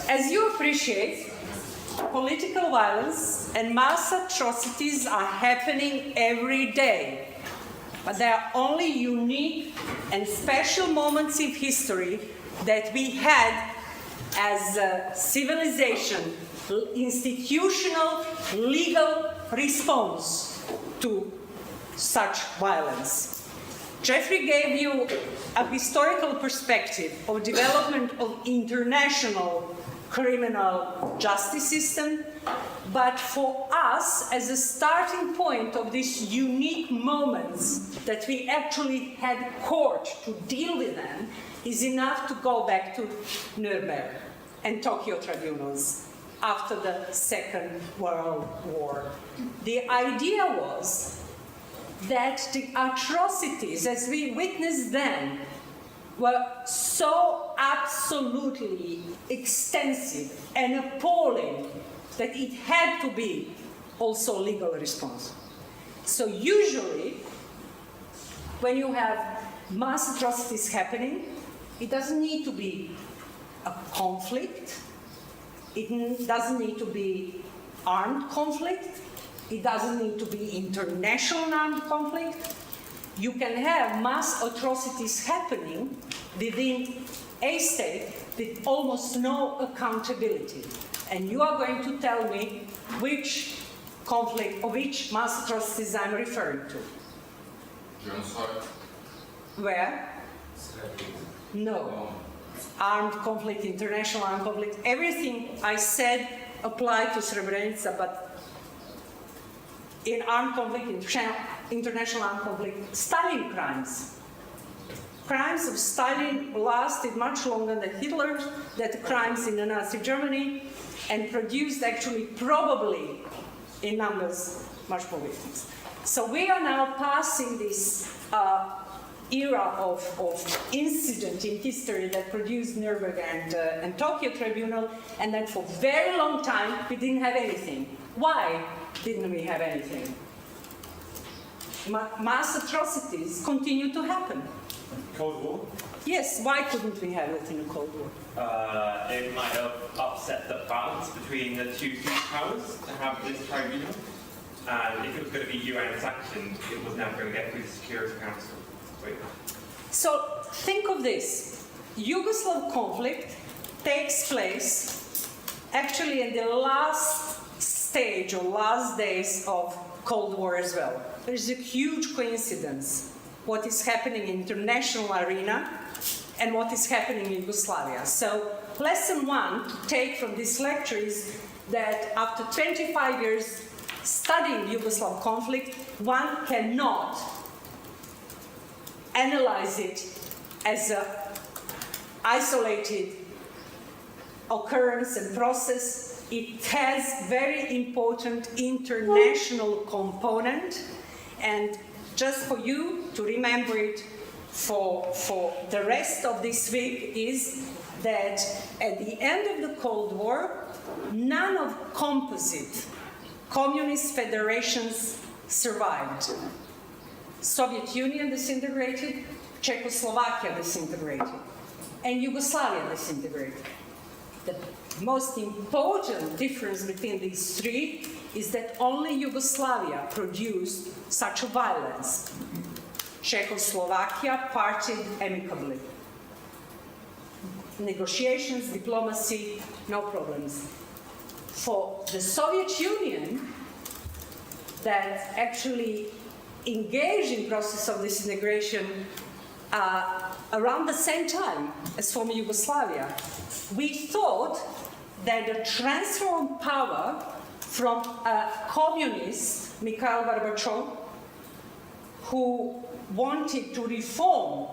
As you appreciate, political violence and mass atrocities are happening every day. But there are only unique and special moments in history that we had as a civilization, institutional, legal response to such violence. Geoffrey gave you a historical perspective of development of international criminal justice system, but for us, as a starting point of these unique moments that we actually had court to deal with them, is enough to go back to Nuremberg and Tokyo tribunals after the Second World War. The idea was that the atrocities, as we witnessed then, were so absolutely extensive and appalling that it had to be also a legal response. So usually, when you have mass atrocities happening, it doesn't need to be a conflict, it doesn't need to be armed conflict, it doesn't need to be international armed conflict. You can have mass atrocities happening within a state with almost no accountability. And you are going to tell me which conflict or which mass atrocities I'm referring to. Genocide? Where? No. Armed conflict, international armed conflict, everything I said applied to Srebrenica, but in armed conflict, international armed conflict, Stalin crimes. Crimes of Stalin lasted much longer than Hitler's, than the crimes in the Nazi Germany, and produced actually probably in numbers much more victims. So we are now passing this era of incident in history that produced Nuremberg and Tokyo Tribunal, and that for a very long time we didn't have anything. Why didn't we have anything? Mass atrocities continue to happen. Cold War? Yes, why couldn't we have it in the Cold War? It might have upset the balance between the two huge powers to have this tribunal. And if it was going to be UN sanctioned, it was never going to get through the Security Council. So think of this. Yugoslav conflict takes place actually in the last stage or last days of Cold War as well. There's a huge coincidence what is happening in international arena and what is happening in Yugoslavia. So lesson one to take from this lecture is that after 25 years studying Yugoslav conflict, one cannot analyze it as an isolated occurrence and process. It has very important international component, and just for you to remember it for the rest of this week is that at the end of the Cold War, none of composite communist federations survived. Soviet Union disintegrated, Czechoslovakia disintegrated, and Yugoslavia disintegrated. The most important difference between these three is that only Yugoslavia produced such a violence. Czechoslovakia parted amicably. Negotiations, diplomacy, no problems. For the Soviet Union, that actually engaged in process of disintegration around the same time as former Yugoslavia, we thought that the transfer of power from a communist, Mikhail Gorbachev, who wanted to reform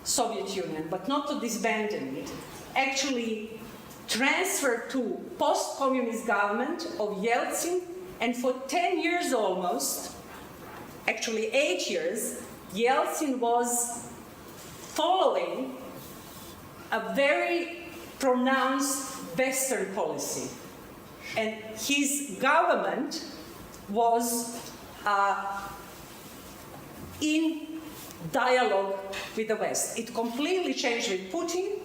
Soviet Union but not to disband it, actually transferred to post-communist government of Yeltsin, and for 10 years almost, actually 8 years, Yeltsin was following a very pronounced Western policy. And his government was in dialogue with the West. It completely changed with Putin.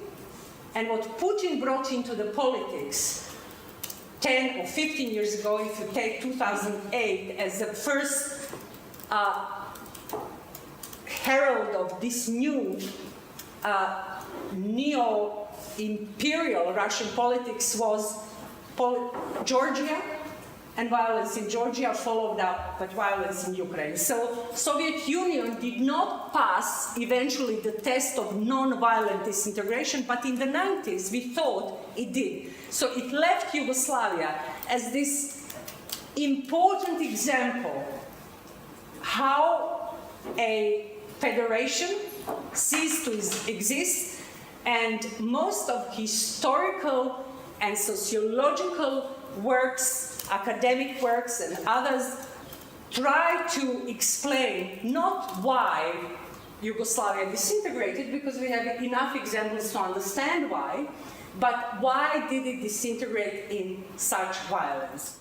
and what Putin brought into the politics 10 or 15 years ago, if you take 2008 as the first herald of this new neo-imperial Russian politics, was Georgia, and violence in Georgia followed up by violence in Ukraine. So Soviet Union did not pass eventually the test of non-violent disintegration, but in the 90s we thought it did. So it left Yugoslavia as this important example how a federation ceased to exist, and most of historical and sociological works, academic works and others, try to explain not why Yugoslavia disintegrated, because we have enough examples to understand why, but why did it disintegrate in such violence.